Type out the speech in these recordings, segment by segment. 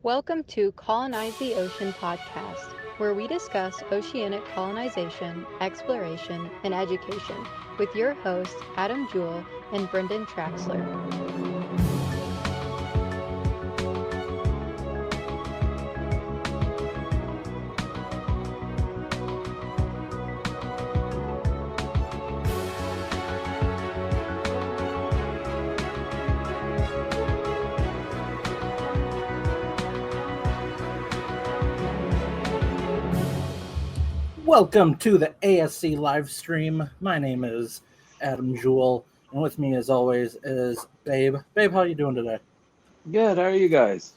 Welcome to Colonize the Ocean Podcast, where we discuss oceanic colonization, exploration, and education with your hosts Adam Jewell and Brendon Traxler. Welcome to the ASC live stream. My name is Adam Jewell, and with me, as always, is Babe. Babe, how you doing today? Good. How are you guys?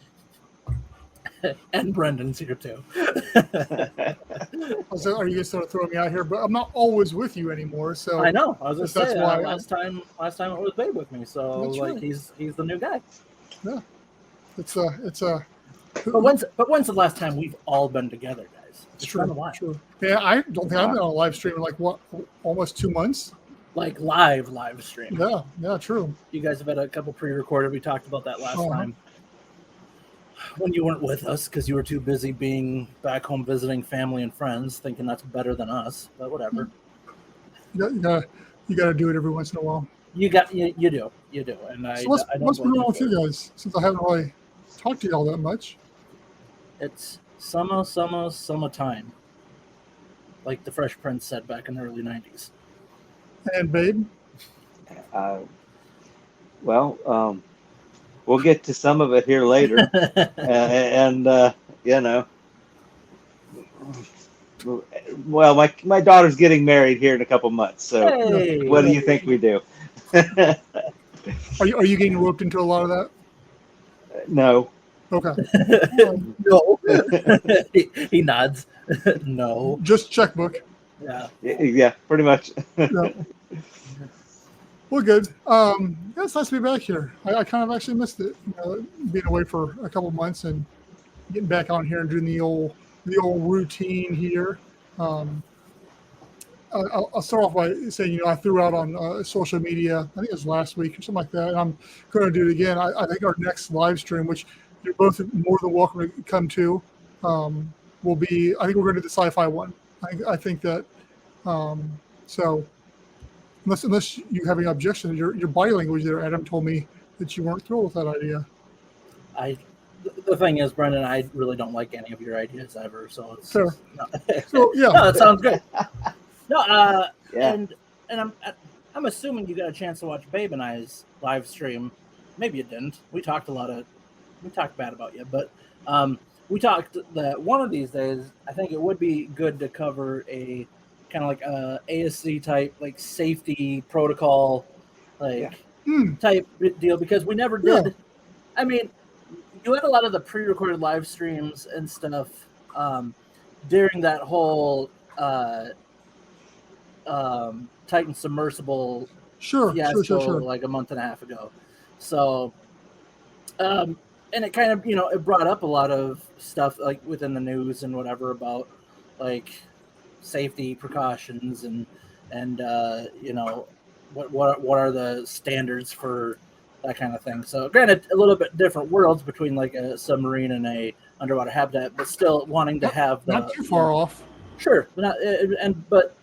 And Brendan's here too. So are you guys sort of throwing me out here? But I'm not always with you anymore. So I know. I was just that's saying why last time it was Babe with me, so That's like right. he's the new guy. Yeah, it's a. But when's the last time we've all been together, guys? It's True, been a while. true. Yeah, I don't think I've been on a live stream in like almost 2 months. Like live stream. Yeah, true. You guys have had a couple pre-recorded. We talked about that last Uh-huh. time. When you weren't with us because you were too busy being back home visiting family and friends, thinking that's better than us. But whatever. You got to do it every once in a while. You do, and I. So what's I don't been blame wrong with for you it. guys since I haven't really talked to y'all that much? It's summertime, like the Fresh Prince said back in the early '90s. And babe, We'll get to some of it here later, and you know, well, my daughter's getting married here in a couple months. So, Hey, what do you think we do? are you getting roped into a lot of that? No. Okay, No, he nods. No, just checkbook. yeah. Yeah, pretty much. Yeah. Well, good. Yeah, it's nice to be back here. I kind of actually missed it, being away for a couple months and getting back on here and doing the old routine here. I'll start off by saying, I threw out on social media, I think it was last week or something like that, and I'm going to do it again. I think our next live stream, which you're both more than welcome to come to, will be, I think we're going to do the sci-fi one. I think that, so unless you have any objection, your body language there, Adam, told me that you weren't thrilled with that idea. The thing is, Brendan, I really don't like any of your ideas ever. So it's Sure. No. So, yeah. No, that sounds good. No, Yeah. and I'm assuming you got a chance to watch Babe and I's live stream. Maybe you didn't. We talked bad about you, but we talked that one of these days, I think it would be good to cover a kind of like a ASC type, like safety protocol, type deal, because we never did. Yeah. I mean, you had a lot of the pre-recorded live streams and stuff during that whole Titan submersible fiasco, Sure. like a month and a half ago. So, and it kind of, it brought up a lot of stuff like within the news and whatever about like safety precautions and what are the standards for that kind of thing. So granted, a little bit different worlds between like a submarine and a underwater habitat, but still wanting to have the, Not too far off. Sure, but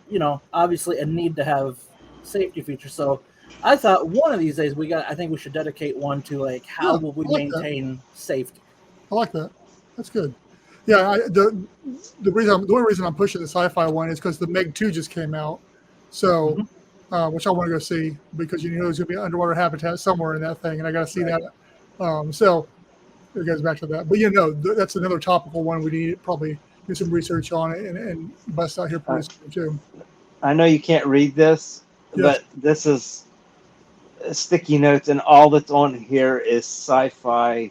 obviously a need to have safety features. So I thought one of these days I think we should dedicate one to like how will we maintain safety. I like that. That's good. Yeah, the only reason I'm pushing the sci-fi one is because the Meg 2 just came out, so which I want to go see because there's going to be an underwater habitat somewhere in that thing, and I got to see that. So it goes back to that. But that's another topical one we need to probably do some research on it and bust out here pretty soon too. I know you can't read this, but this is sticky notes, and all that's on here is sci-fi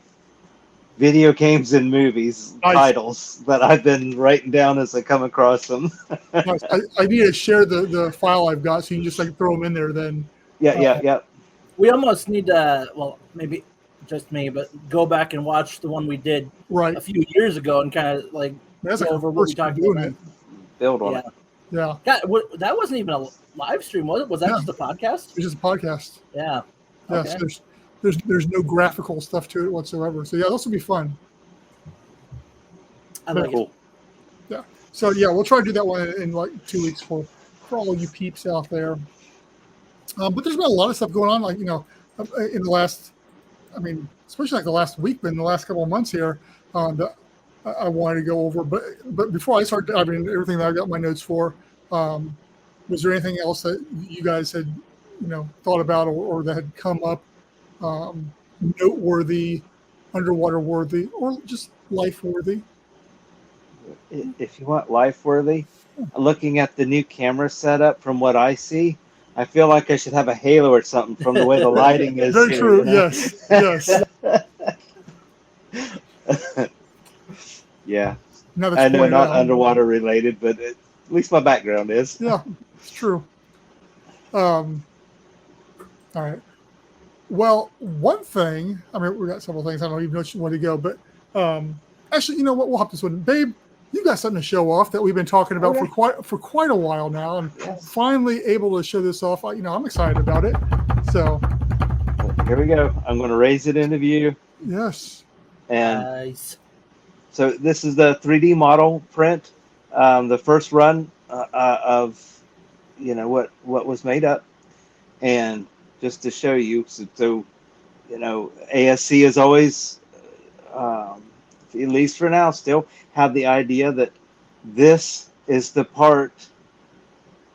video games and movies titles that I've been writing down as I come across them. Nice. I need to share the file I've got so you can just like throw them in there then. Yeah. We almost need to, well, maybe just me, but go back and watch the one we did a few years ago and kind of like go over what we talked about. Build on it. Yeah. God, that wasn't even a live stream, was it? Was that just a podcast? It's just a podcast. Yeah. Yeah. Okay. So there's no graphical stuff to it whatsoever. So yeah, this will be fun. I like Cool. Yeah. So yeah, we'll try to do that one in like 2 weeks for all you peeps out there. But there's been a lot of stuff going on, like in the last, especially like the last week, but in the last couple of months here, that I wanted to go over. But before I start diving into everything that I got my notes for, was there anything else that you guys had, thought about or that had come up, noteworthy, underwater worthy, or just life worthy? If you want life worthy, looking at the new camera setup, from what I see, I feel like I should have a halo or something from the way the lighting is. Very here, true. Yes. Yes. Yeah. Now that I you know, point it not out. underwater related, but at least my background is. Yeah, it's true. All right. Well, one thing, we got several things. I don't even know where to go, but actually, you know what? We'll hop this one. Babe, you got something to show off that we've been talking about for quite a while now, and finally able to show this off. I'm excited about it. So here we go. I'm going to raise it into view. Yes. And nice. So this is the 3D model print, the first run of, what was made up. And just to show you, so ASC is always, at least for now, still have the idea that this is the part,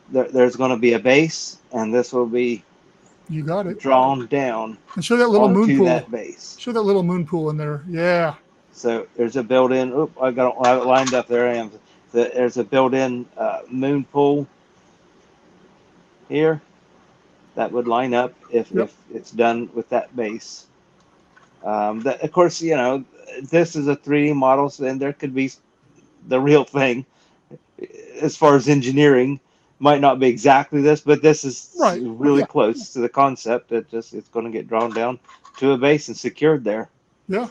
there's going to be a base, and this will be You got it. drawn down And show that little moon onto pool. that base. Show that little moon pool in there. Yeah. So there's a built-in. I have it lined up. There I am. There's a built-in moon pool here that would line up if it's done with that base. That, of course, this is a 3D model, so then there could be the real thing. As far as engineering, might not be exactly this, but this is really close to the concept. It's going to get drawn down to a base and secured there. Yeah.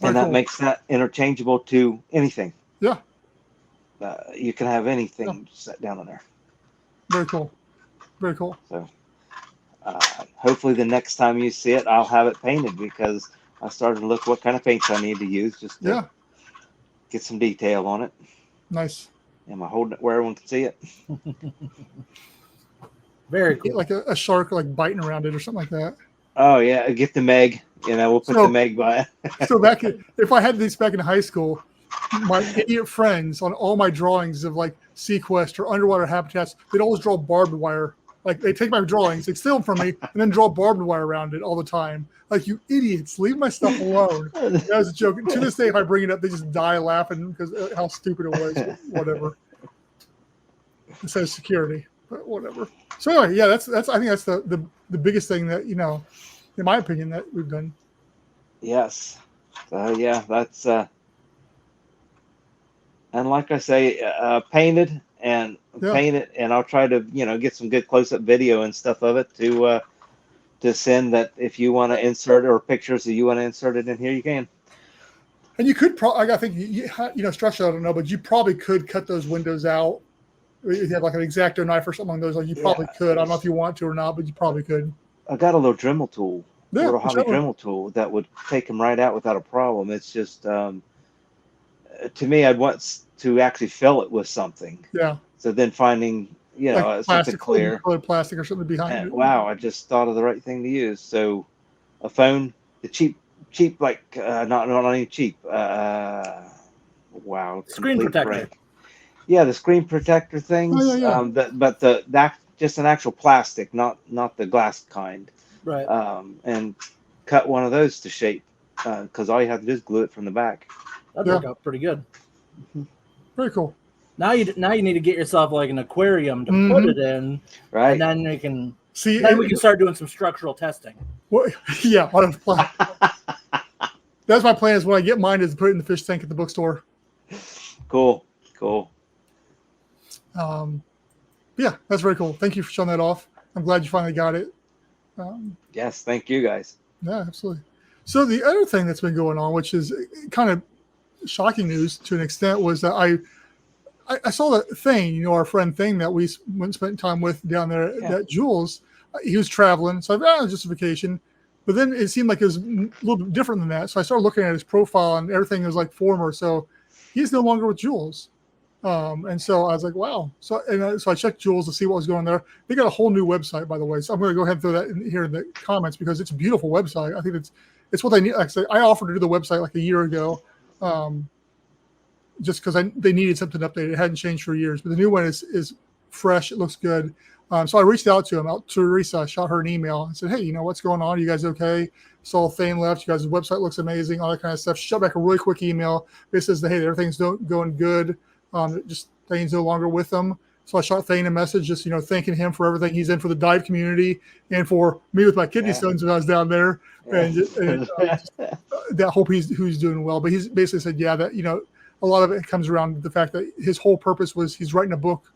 And that makes that interchangeable to anything. Yeah. You can have anything set down in there. Very cool. Very cool. So hopefully the next time you see it, I'll have it painted, because I started to look what kind of paints I need to use just to get some detail on it. Nice. Am I holding it where everyone can see it? Very cool. Like a shark biting around it or something like that. Oh, yeah. Get the Meg. We'll put the Meg by it. So if I had these back in high school, my idiot friends on all my drawings of sequest or underwater habitats, they'd always draw barbed wire. They take my drawings, they'd steal them from me, and then draw barbed wire around it all the time. You idiots, leave my stuff alone. That was a joke. To this day, if I bring it up, they just die laughing because how stupid it was. Whatever. It says security, but whatever. So anyway, yeah, that's I think that's the biggest thing that in my opinion, that we've done. Yes. That's and like I say, painted and paint it, and I'll try to get some good close-up video and stuff of it to send, that if you want to insert it, or pictures that you want to insert it in here, you can. And you could probably, I think structure, I don't know, but you probably could cut those windows out. If you have an X-Acto knife or something along those lines, you probably could. I don't know if you want to or not, but you probably could. I got a little Dremel tool, a little hobby Dremel tool that would take them right out without a problem. It's just, to me, I'd want to actually fill it with something. Yeah. So then finding, something clear. Colored plastic or something behind it. Wow, I just thought of the right thing to use. So a phone, the cheap, not only cheap. Wow. Screen protector. Break. Yeah, the screen protector things. Oh, yeah. But that just an actual plastic, not the glass kind. Right. And cut one of those to shape, because all you have to do is glue it from the back. That'd work out pretty good. Very cool. Now you need to get yourself an aquarium to put it in, right? And then we can see. Then we can start doing some structural testing. Well, yeah, that's my plan. Is when I get mine, is to put it in the fish tank at the bookstore. Cool. Yeah, that's very cool. Thank you for showing that off. I'm glad you finally got it. Yes, thank you guys. Yeah, absolutely. So the other thing that's been going on, which is kind of shocking news to an extent, was that I saw that Thane, our friend Thane that we went and spent time with down there at Jules. He was traveling, so I thought, just a vacation. But then it seemed like it was a little bit different than that. So I started looking at his profile, and everything was like former. So he's no longer with Jules. And so I was like, wow. So I checked Jules to see what was going there. They got a whole new website, by the way. So I'm going to go ahead and throw that in here in the comments because it's a beautiful website. I think it's what they need. Like I said, I offered to do the website like a year ago, just because they needed something updated. It hadn't changed for years, but the new one is fresh. It looks good. So I reached out to him, to Teresa. I shot her an email. I said, hey, what's going on? You guys okay? Saw Thane left. You guys' website looks amazing, all that kind of stuff. She shot back a really quick email. It says that, hey, everything's going good. Just Thane's no longer with them. So I shot Thane a message, just, thanking him for everything he's in for the dive community and for me with my kidney stones when I was down there. And that hope he's doing well. But he's basically said, that, a lot of it comes around the fact that his whole purpose was he's writing a book.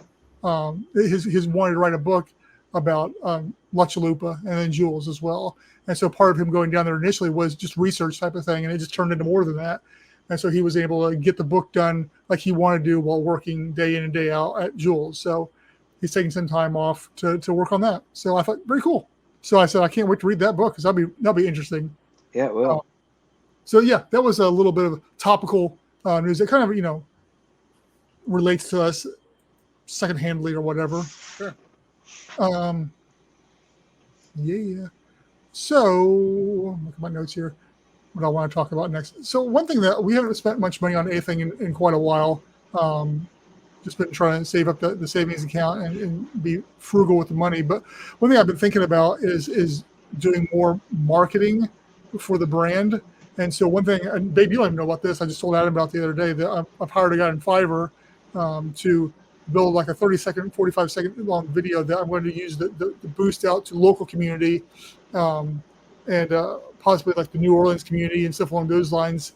His wanted to write a book about La Chalupa and then Jules as well. And so part of him going down there initially was just research type of thing, and it just turned into more than that. And so he was able to get the book done like he wanted to do while working day in and day out at Jules. So he's taking some time off to work on that. So I thought, very cool. So I said, I can't wait to read that book because that'll be interesting. Yeah, it will. So yeah, that was a little bit of topical news that kind of, relates to us second-handedly or whatever. Sure. Yeah. So look at my notes here. What I want to talk about next. So one thing that we haven't spent much money on anything in quite a while. Just been trying to save up the savings account and be frugal with the money. But one thing I've been thinking about is doing more marketing for the brand. And so one thing, and Babe, you don't even know about this. I just told Adam about the other day that I've hired a guy in Fiverr to build like a 30-second, 45-second long video that I'm going to use the boost out to local community and possibly like the New Orleans community and stuff along those lines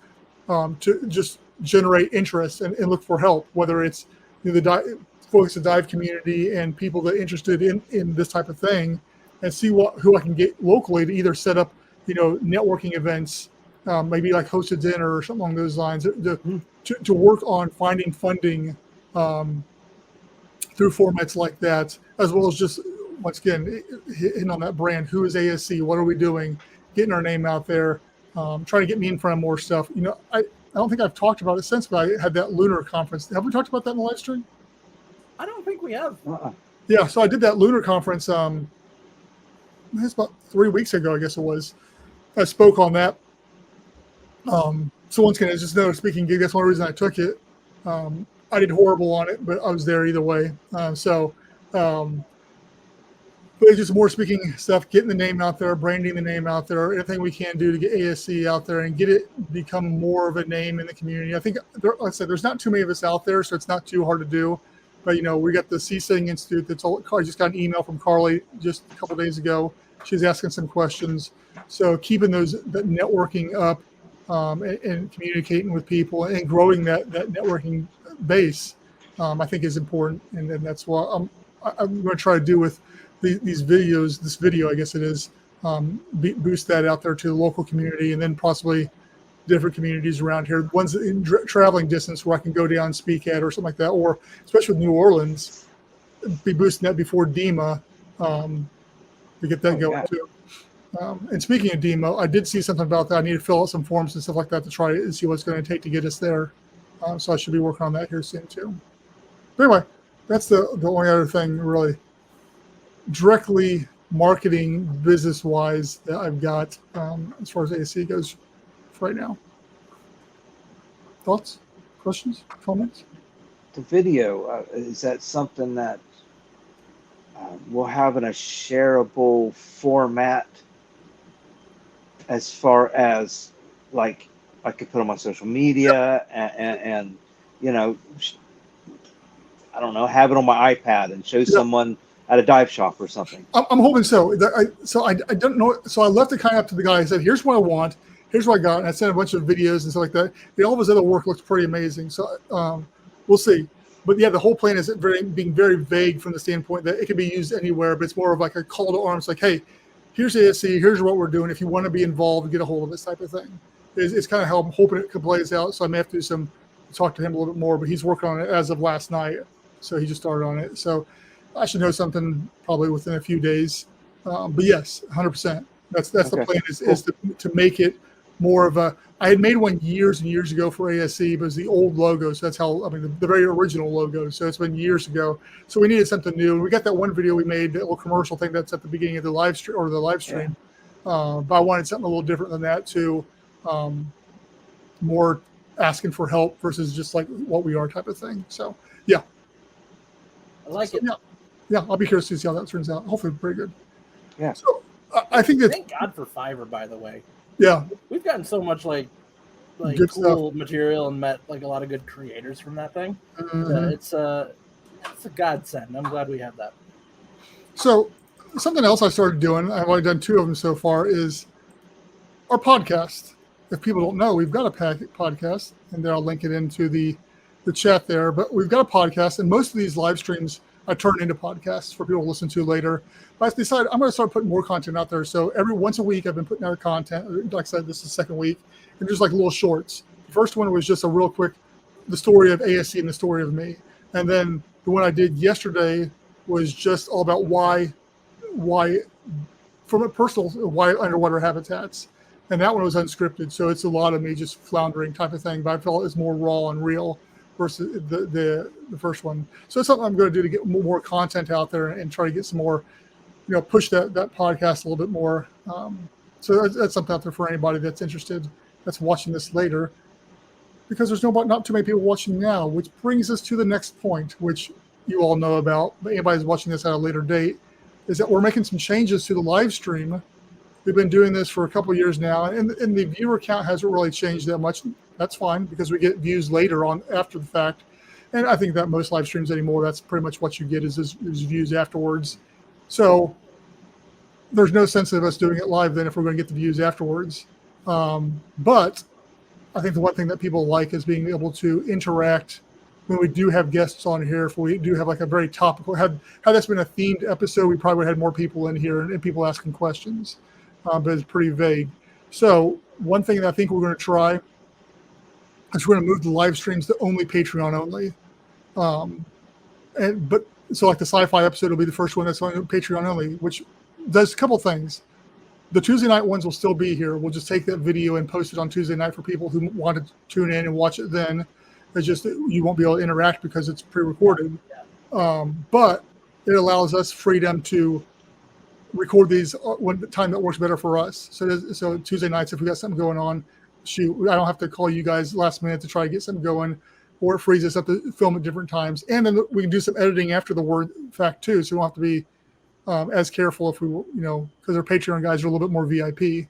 to just generate interest and look for help, whether it's focus the dive community and people that are interested in this type of thing, and see who I can get locally to either set up, networking events, maybe like host a dinner or something along those lines, to work on finding funding through formats like that, as well as just, once again, hitting on that brand. Who is ASC? What are we doing? Getting our name out there, trying to get me in front of more stuff. I don't think I've talked about it since, but I had that lunar conference. Have we talked about that in the live stream? I don't think we have. Yeah, so I did that lunar conference. It's about 3 weeks ago, I guess it was. I spoke on that. So once again, it's just another speaking gig. That's one reason I took it. I did horrible on it, but I was there either way. But it's just more speaking stuff, getting the name out there, branding the name out there, anything we can do to get ASC out there and get it become more of a name in the community. I think, like I said, there's not too many of us out there, so it's not too hard to do. But, we got the Seasetting Institute. I just got an email from Carly just a couple days ago. She's asking some questions. So keeping that networking up and communicating with people and growing that networking base, I think is important. And that's what I'm going to try to do with these videos, this video, I guess it is, boost that out there to the local community and then possibly different communities around here, ones in traveling distance where I can go down and speak at or something like that, or especially with New Orleans, be boosting that before DEMA to get that going too. And speaking of DEMA, I did see something about that. I need to fill out some forms and stuff like that to try and see what it's going to take to get us there. So I should be working on that here soon too. But anyway, that's the only other thing really directly marketing business-wise that I've got as far as ASC goes for right now. Thoughts, questions, comments? The video, is that something that we'll have in a shareable format as far as like I could put them on social media and I don't know, have it on my iPad and show someone at a dive shop or something? I'm hoping so. I don't know. So I left it kind of up to the guy. I said, here's what I want. Here's what I got. And I sent a bunch of videos and stuff like that. And all of his other work looks pretty amazing. So we'll see. But yeah, the whole plan is being very vague from the standpoint that it can be used anywhere, but it's more of like a call to arms, like, hey, here's ASC, here's what we're doing. If you want to be involved, get a hold of this type of thing. It's kind of how I'm hoping it plays out. So I may have to talk to him a little bit more, but he's working on it as of last night. So he just started on it. So I should know something probably within a few days. But yes, 100%. That's the plan is to make it more of a. I had made one years and years ago for ASC, but it was the old logo. So that's how, the very original logo. So it's been years ago. So we needed something new. We got that one video we made, that little commercial thing that's at the beginning of the live stream but I wanted something a little different than that too. More asking for help versus just like what we are type of thing. So yeah. I like it. Yeah. I'll be curious to see how that turns out. Hopefully pretty good. Yeah. So I think that. Thank God for Fiverr, by the way. Yeah. We've gotten so much like good cool stuff. material and met like a lot of good creators from that thing. Mm-hmm. It's a godsend. I'm glad we have that. So something else I started doing, I've only done 2 of them so far, is our podcast. If people don't know, we've got a podcast, and then I'll link it into the chat there. But we've got a podcast, and most of these live streams I turn into podcasts for people to listen to later. But I decided I'm going to start putting more content out there. So every once a week, I've been putting out content. Like I said, this is the second week, and just like little shorts. The first one was just a real quick, the story of ASC and the story of me. And then the one I did yesterday was just all about why from a personal, why underwater habitats. And that one was unscripted. So it's a lot of me just floundering type of thing, but I felt it's more raw and real versus the first one. So it's something I'm going to do to get more content out there and try to get some more, push that podcast a little bit more. So that's something out there for anybody that's interested, that's watching this later, because there's not too many people watching now, which brings us to the next point, which you all know about, but anybody who's watching this at a later date, is that we're making some changes to the live stream. We've been doing this for a couple of years now, and the viewer count hasn't really changed that much. That's fine, because we get views later on after the fact. And I think that most live streams anymore, that's pretty much what you get is views afterwards. So there's no sense of us doing it live then if we're going to get the views afterwards. But I think the one thing that people like is being able to interact when we do have guests on here. If we do have like a very topical, had this been a themed episode, we probably would have had more people in here and people asking questions. But it's pretty vague. So one thing that I think we're going to try is we're going to move the live streams to only Patreon only. So like the sci-fi episode will be the first one that's on Patreon only, which does a couple things. The Tuesday night ones will still be here. We'll just take that video and post it on Tuesday night for people who want to tune in and watch it then. It's just that you won't be able to interact because it's pre-recorded. But it allows us freedom to record these when the time that works better for us. So Tuesday nights, if we got something going on, I don't have to call you guys last minute to try to get something going, or it frees us up to film at different times. And then we can do some editing after the word fact too, so we don't have to be as careful if we, because our Patreon guys are a little bit more VIP.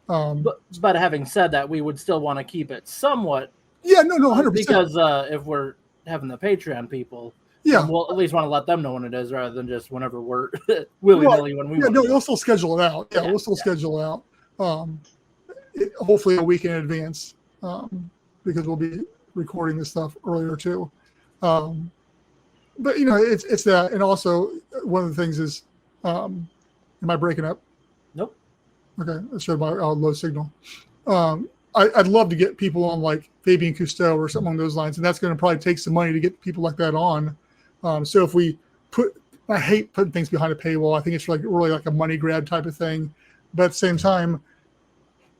But having said that, we would still want to keep it somewhat. Yeah, no, 100%. Because if we're having the Patreon people, we'll at least want to let them know when it is, rather than just whenever we're willy-nilly when we want. No, we'll still schedule it out. We'll still schedule it out. Hopefully a week in advance, because we'll be recording this stuff earlier too. But it's that, and also one of the things is, am I breaking up? Nope. Okay, that showed my low signal. I'd love to get people on like Fabian Cousteau or something along those lines, and that's going to probably take some money to get people like that on. So if we I hate putting things behind a paywall. I think it's like really like a money grab type of thing. But at the same time,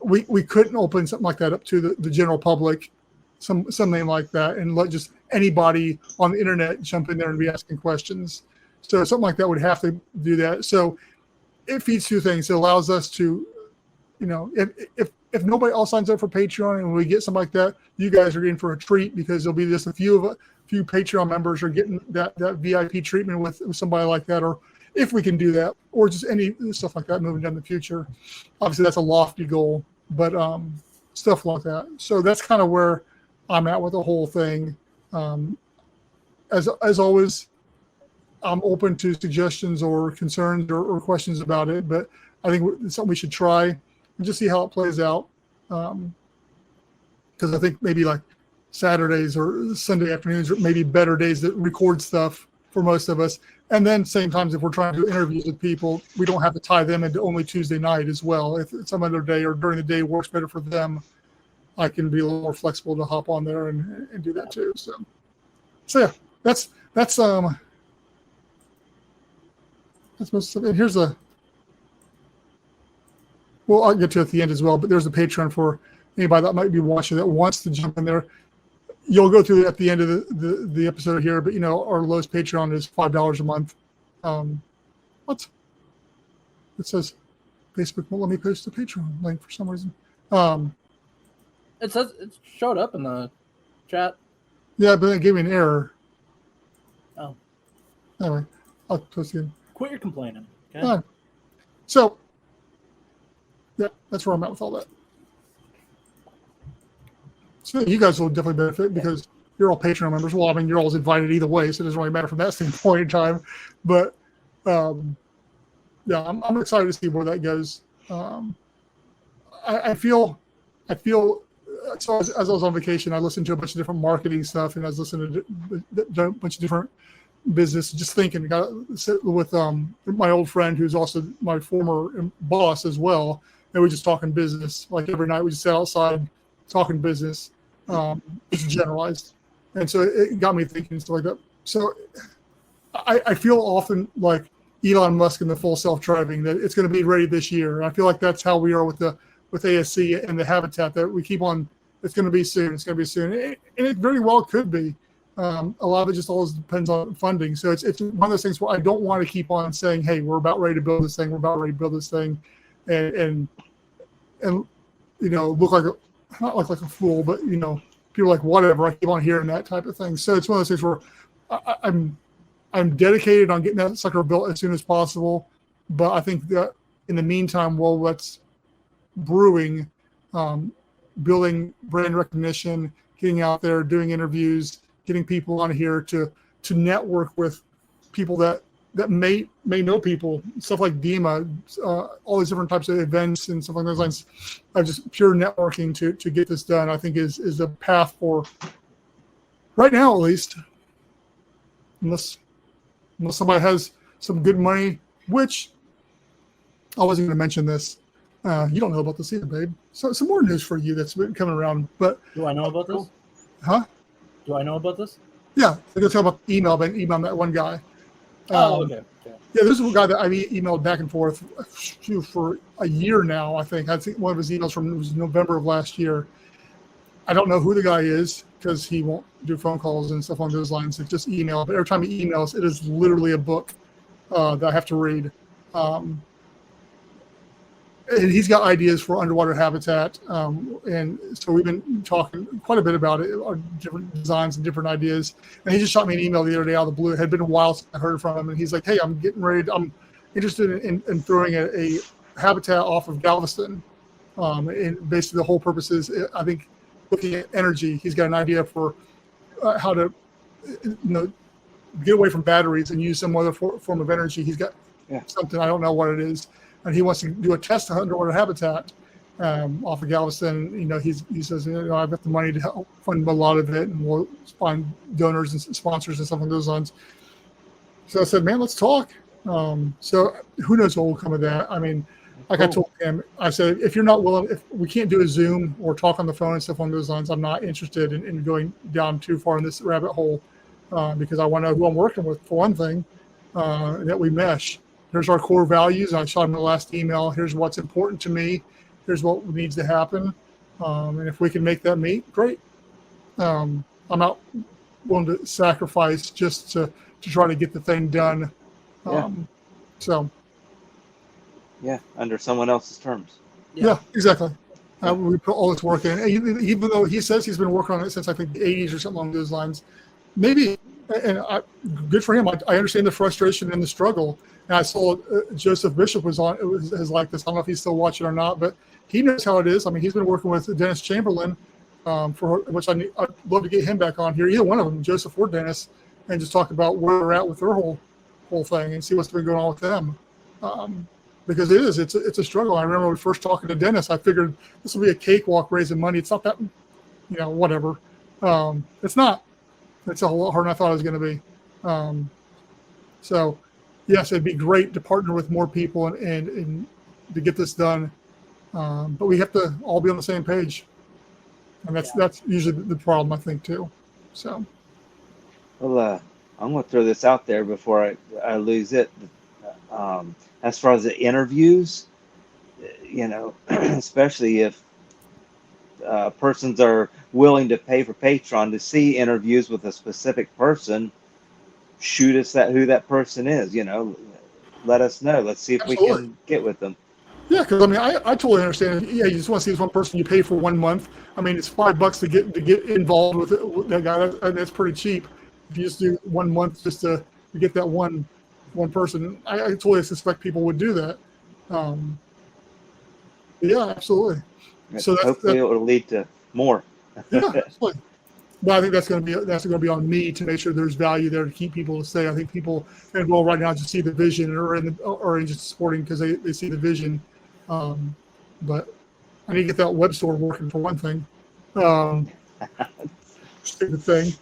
we couldn't open something like that up to the general public, some name like that, and let just anybody on the internet jump in there and be asking questions. So something like that would have to do that. So it feeds two things. It allows us to, if nobody else signs up for Patreon and we get something like that, you guys are in for a treat, because there'll be just a few Patreon members are getting that VIP treatment with somebody like that, or if we can do that, or just any stuff like that moving down the future. Obviously, that's a lofty goal, but stuff like that. So that's kind of where I'm at with the whole thing. As always, I'm open to suggestions or concerns or questions about it, but I think it's something we should try and just see how it plays out. Because I think maybe like Saturdays or Sunday afternoons are maybe better days that record stuff for most of us. And then same times, if we're trying to do interviews with people, we don't have to tie them into only Tuesday night as well. If some other day or during the day works better for them, I can be a little more flexible to hop on there and do that too. So yeah, that's most of it. Here's well, I'll get to it at the end as well, but there's a Patreon for anybody that might be watching that wants to jump in there. You'll go through it at the end of the episode here, but our lowest Patreon is $5 a month. What? It says Facebook won't let me post the Patreon link for some reason. It says it showed up in the chat. Yeah, but it gave me an error. Oh. Anyway, I'll post it again. Quit your complaining. Okay? So, yeah, that's where I'm at with all that. So you guys will definitely benefit because you're all Patreon members. Well, I mean, you're all invited either way, so it doesn't really matter from that standpoint in time. But yeah, I'm excited to see where that goes. I feel. So as I was on vacation, I listened to a bunch of different marketing stuff, and I was listening to a bunch of different business, just thinking. Got to sit with my old friend, who's also my former boss as well, and we just talking business. Like every night, we just sat outside talking business, just generalized, and so it got me thinking and stuff like that. So I feel often like Elon Musk and the full self-driving, that it's going to be ready this year. And I feel like that's how we are with ASC and the habitat, that we keep on. It's going to be soon. It's going to be soon, and it very well could be. A lot of it just always depends on funding. So it's one of those things where I don't want to keep on saying, "Hey, we're about ready to build this thing. We're about ready to build this thing," and look like not like a fool, but people are like, whatever. I keep on hearing that type of thing. So it's one of those things where I'm dedicated on getting that sucker built as soon as possible. But I think that in the meantime, while that's brewing, building brand recognition, getting out there, doing interviews, getting people on here to network with people that may know people, stuff like DEMA, all these different types of events and stuff along those lines. Just pure networking to get this done, I think is a path for right now, at least, unless somebody has some good money, which I wasn't going to mention this. You don't know about this either, babe. So some more news for you that's been coming around. But do I know about this? Huh? Do I know about this? Yeah, I'm going to talk about email that one guy. Okay. Yeah, this is a guy that I emailed back and forth for a year now, I think. I think one of his emails was November of last year. I don't know who the guy is because he won't do phone calls and stuff along those lines. It's just email. But every time he emails, it is literally a book that I have to read. And he's got ideas for underwater habitat. And so we've been talking quite a bit about it, different designs and different ideas. And he just shot me an email the other day out of the blue. It had been a while since I heard from him. And he's like, hey, I'm interested in throwing a habitat off of Galveston. And basically the whole purpose is, I think, looking at energy. He's got an idea for how to get away from batteries and use some other form of energy. He's got something, I don't know what it is. And he wants to do a test of underwater habitat off of Galveston. He says, I've got the money to help fund a lot of it, and we'll find donors and sponsors and stuff along those lines. So I said, man, let's talk. So who knows what will come of that? I mean, like I told him, I said, if you're not willing, if we can't do a Zoom or talk on the phone and stuff along those lines, I'm not interested in going down too far in this rabbit hole because I want to know who I'm working with, for one thing, that we mesh. Here's our core values. I shot in the last email. Here's what's important to me. Here's what needs to happen. And if we can make that meet, great. I'm not willing to sacrifice just to try to get the thing done. Under someone else's terms. Yeah, exactly. We put all this work in. Even though he says he's been working on it since, I think, the 80s or something along those lines. Maybe, good for him. I understand the frustration and the struggle. And I saw Joseph Bishop was like this. I don't know if he's still watching or not, but he knows how it is. I mean, he's been working with Dennis Chamberlain, for which I'd love to get him back on here. Either one of them, Joseph or Dennis, and just talk about where they're at with their whole thing and see what's been going on with them. Because it's a struggle. I remember when we first talking to Dennis, I figured this will be a cakewalk raising money. It's not that, whatever. It's not. It's a whole lot harder than I thought it was going to be. So. Yes, it'd be great to partner with more people and to get this done, but we have to all be on the same page, and that's usually the problem, I think, too. So, well, I'm going to throw this out there before I lose it. As far as the interviews, especially if persons are willing to pay for Patreon to see interviews with a specific person, shoot us who that person is. Let us know. Let's see if we Absolutely. can get with them. Yeah, because I totally understand. Yeah, you just want to see this one person. You pay for 1 month. I mean, it's $5 to get involved with that guy, and that's pretty cheap. If you just do 1 month just to get that one person, I totally suspect people would do that. Yeah, absolutely. So hopefully it will lead to more. Yeah, absolutely. But I think that's going to be on me to make sure there's value there to keep people to stay. I think people enroll right now just see the vision or in just supporting because they see the vision. But I need to get that web store working for one thing. Stupid thing.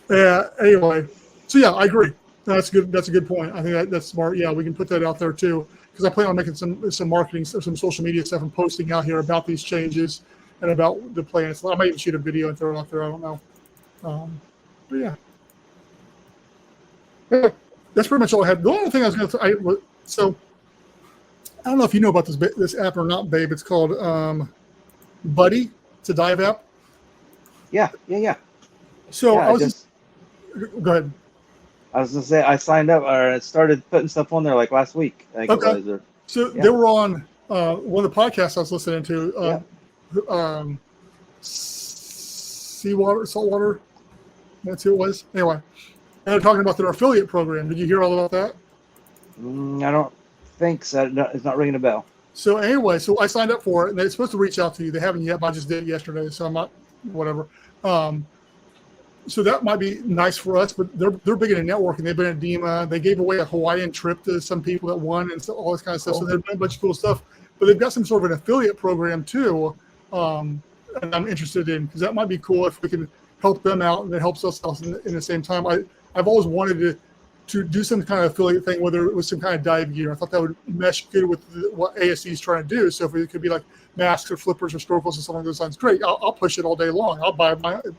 Yeah. Anyway, so yeah, I agree. That's good. That's a good point. I think that's smart. Yeah, we can put that out there too because I plan on making some marketing, some social media stuff, and posting out here about these changes and about the plans. I might even shoot a video and throw it out there. I don't know. But yeah. That's pretty much all I had. The only thing I was going to say, I don't know if you know about this app or not, babe. It's called Buddy. It's a dive app. Yeah. So yeah, go ahead. I was gonna say I signed up or started putting stuff on there like last week. I think Okay. it was, So they were on one of the podcasts I was listening to. Saltwater. That's who it was. Anyway, and they're talking about their affiliate program. Did you hear all about that? I don't think so. No, it's not ringing a bell. So anyway, so I signed up for it, and they're supposed to reach out to you. They haven't yet, but I just did it yesterday, so I'm not whatever. So that might be nice for us, but they're big into networking. They've been at DEMA. They gave away a Hawaiian trip to some people that won and all this kind of stuff. So they've done a bunch of cool stuff. But they've got some sort of an affiliate program too, and I'm interested in because that might be cool if we can help them out and it helps us in the same time. I've always wanted to do some kind of affiliate thing, whether it was some kind of dive gear. I thought that would mesh good with what ASE is trying to do. So if it could be like masks or flippers or snorkels or something along those lines, great. I'll push it all day long. I'll buy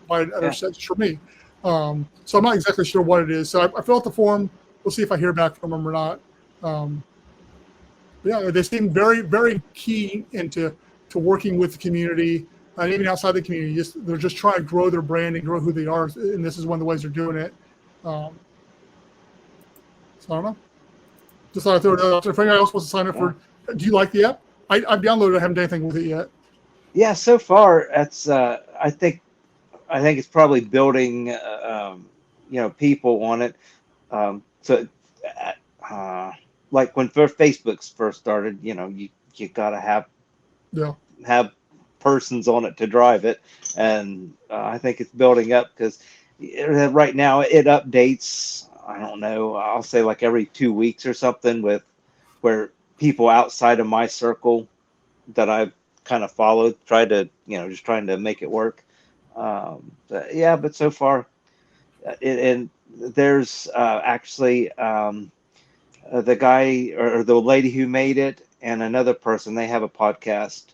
another set for me. So I'm not exactly sure what it is. So I filled out the form. We'll see if I hear back from them or not. Yeah, they seem very, very keen into working with the community. And even outside the community, they're just trying to grow their brand and grow who they are. And this is one of the ways they're doing it. So I don't know. Just thought I'd throw it out there. If anybody else wants to sign up for, do you like the app? I've downloaded it. I haven't done anything with it yet. Yeah, so far it's. I think it's probably building. People on it. Like when Facebook first started, you gotta have persons on it to drive it, and I think it's building up because right now it updates. I don't know. I'll say like every 2 weeks or something where people outside of my circle that I've kind of followed trying to make it work. But so far, and there's actually the guy or the lady who made it and another person. They have a podcast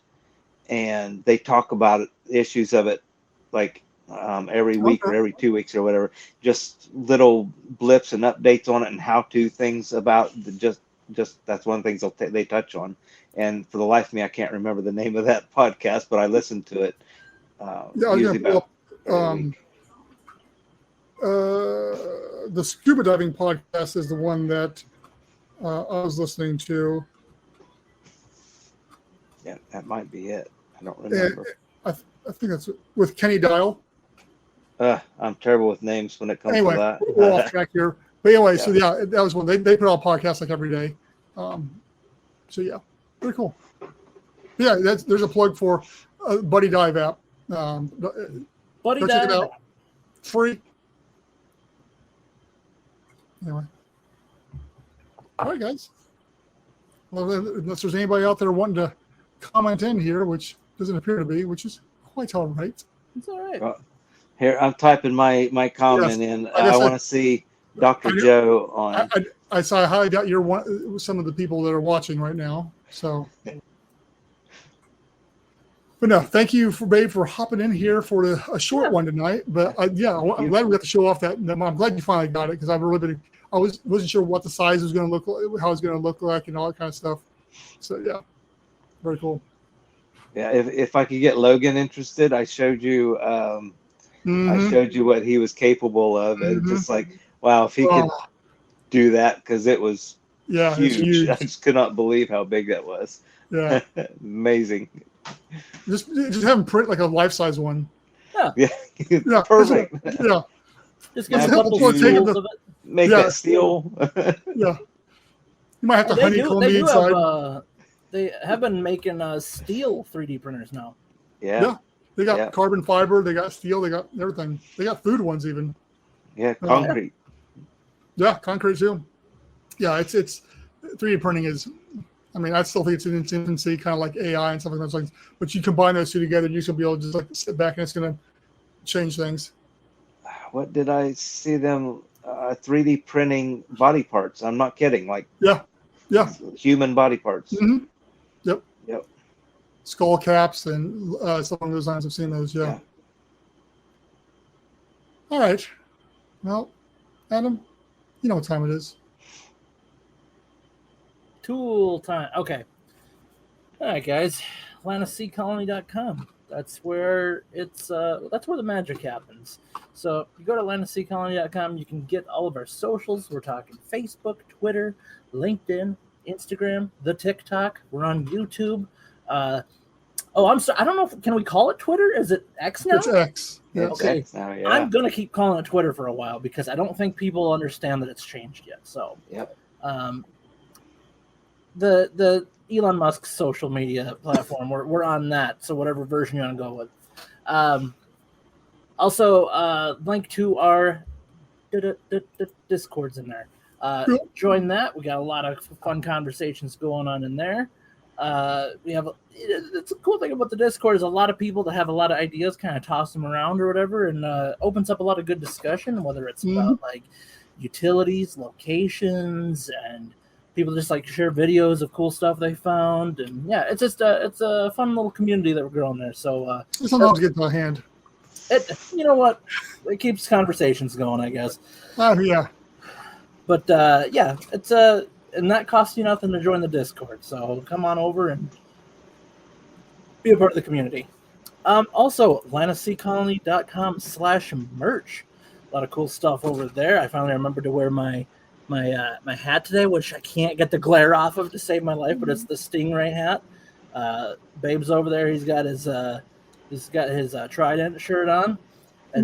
and they talk about issues of it like every week or every 2 weeks or whatever, just little blips and updates on it and how-to things about just that's one of the things they touch on. And for the life of me, I can't remember the name of that podcast, but I listened to it. The scuba diving podcast is the one that I was listening to. Yeah, that might be it. I don't remember. I think that's with Kenny Dial. I'm terrible with names when it comes to that. We're off track here. But anyway, so that was one. They put out podcasts like every day. So yeah, pretty cool. Yeah, there's a plug for Buddy Dive app. Buddy Dive. Check it out. Free. Anyway. All right, guys. Well, unless there's anybody out there wanting to comment in here, which doesn't appear to be, which is quite all right. It's all right. Well, here, I'm typing my comment in. I want to see Dr. Joe on. I saw how I got some of the people that are watching right now. So, but no, thank you Babe for hopping in here for a short one tonight. But I'm glad we got to show off that. I'm glad you finally got it because I've really been. I wasn't sure what the size was going to look like, how it's going to look like, and all that kind of stuff. So yeah. Very cool. Yeah, if I could get Logan interested, I showed you what he was capable of, and just like, wow, if he could do that, because it was it's huge. huge. I just could not believe how big that was. Yeah, amazing. Just have him print like a life-size one. Yeah, perfect. Yeah, just give him a couple of it. Make that steel. Yeah, you might have to honeycomb the inside. They have been making steel 3D printers now. Yeah. They got carbon fiber. They got steel. They got everything. They got food ones even. Yeah, concrete. Yeah, concrete too. Yeah, it's 3D printing is. I mean, I still think it's in its infancy, kind of like AI and something like that. But you combine those two together, you're gonna be able to just like sit back and it's gonna change things. What did I see them 3D printing body parts? I'm not kidding. Like human body parts. Mm-hmm. Yep. Skull caps and stuff along those lines. I've seen those. Yeah. All right. Well, Adam, you know what time it is. Tool time. Okay. All right, guys. AtlanticSeaColony.com. That's where that's where the magic happens. So you go to AtlanticSeaColony.com, you can get all of our socials. We're talking Facebook, Twitter, LinkedIn, Instagram, the TikTok. We're on YouTube. I'm sorry. I don't know. Can we call it Twitter? Is it X now? It's X. Yeah, okay. X now, yeah. I'm gonna keep calling it Twitter for a while because I don't think people understand that it's changed yet. So, the Elon Musk's social media platform, we're on that. So whatever version you want to go with. Also, link to our Discords in there. Join that. We got a lot of fun conversations going on in there. It's a cool thing about the Discord is a lot of people that have a lot of ideas kind of toss them around or whatever, and opens up a lot of good discussion, whether it's about like utilities, locations, and people just like share videos of cool stuff they found. And it's just it's a fun little community that we're growing there. So sometimes get to hand. You know what? It keeps conversations going, I guess. Yeah. But it's and that costs you nothing to join the Discord. So come on over and be a part of the community. Also, AtlanticSeaColony.com/merch. A lot of cool stuff over there. I finally remembered to wear my hat today, which I can't get the glare off of to save my life, but it's the Stingray hat. Babe's over there. He's got his Trident shirt on. And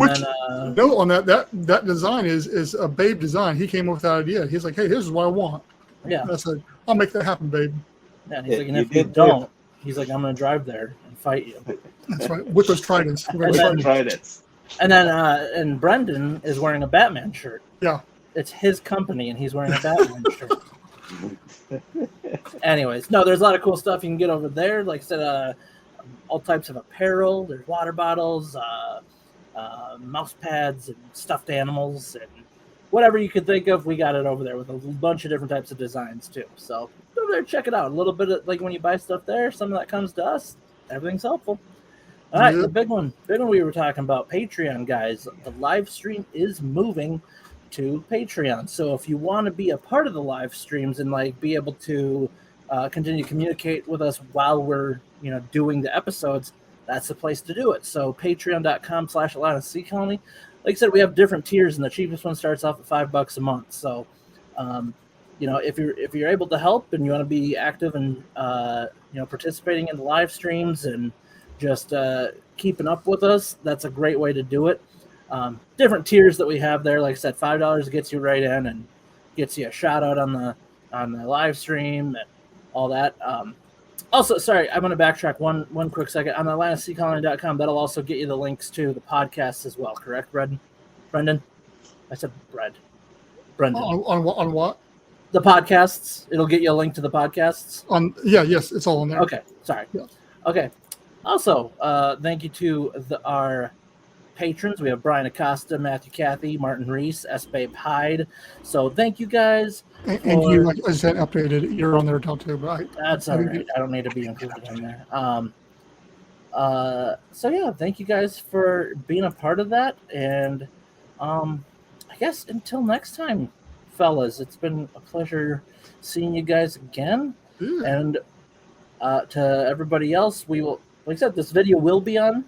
note on that design is a Babe design. He came up with that idea. He's like, hey, this is what I want. Yeah. I said, I'll make that happen, Babe. Yeah, and he's like, and if you don't, he's like, I'm going to drive there and fight you. That's right. With those Tridents. And then Brendon is wearing a Batman shirt. Yeah. It's his company, and he's wearing a Batman shirt. Anyways, no, there's a lot of cool stuff you can get over there. Like I said, all types of apparel. There's water bottles, mouse pads, and stuffed animals, and whatever you could think of, we got it over there with a bunch of different types of designs too. So go over there, check it out. A little bit of, like when you buy stuff there, some of that comes to us. Everything's helpful. All right, the big one we were talking about, Patreon, guys. The live stream is moving to Patreon. So if you want to be a part of the live streams and like be able to continue to communicate with us while we're doing the episodes, that's the place to do it. So patreon.com/AtlanticSeaColony. Like I said, we have different tiers, and the cheapest one starts off at $5 a month. So, if you're able to help and you want to be active and participating in the live streams and just keeping up with us, that's a great way to do it. Different tiers that we have there. Like I said, $5 gets you right in and gets you a shout out on the live stream and all that. Also, sorry, I'm going to backtrack one quick second. On AtlanticSeaColony.com, that'll also get you the links to the podcasts as well, correct, Brendon? I said Brendon. On what? The podcasts. It'll get you a link to the podcasts. Yes, it's all on there. Okay, sorry. Yeah. Okay. Also, thank you to our patrons. We have Brian Acosta, Matthew Cathy, Martin Reese, S. Babe Hyde. So thank you guys. And you, like I said, updated. You're on there too, but that's all right. I don't need to be included in there. So yeah, thank you guys for being a part of that. And I guess until next time, fellas, it's been a pleasure seeing you guys again. And To everybody else, we will, like I said, this video will be on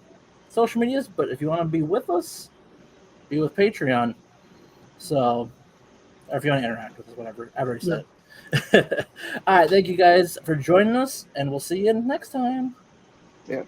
social medias, but if you want to be with us, be with Patreon. So, or if you want to interact with us, whatever. I already said it. All right, thank you guys for joining us, and we'll see you next time. Yeah.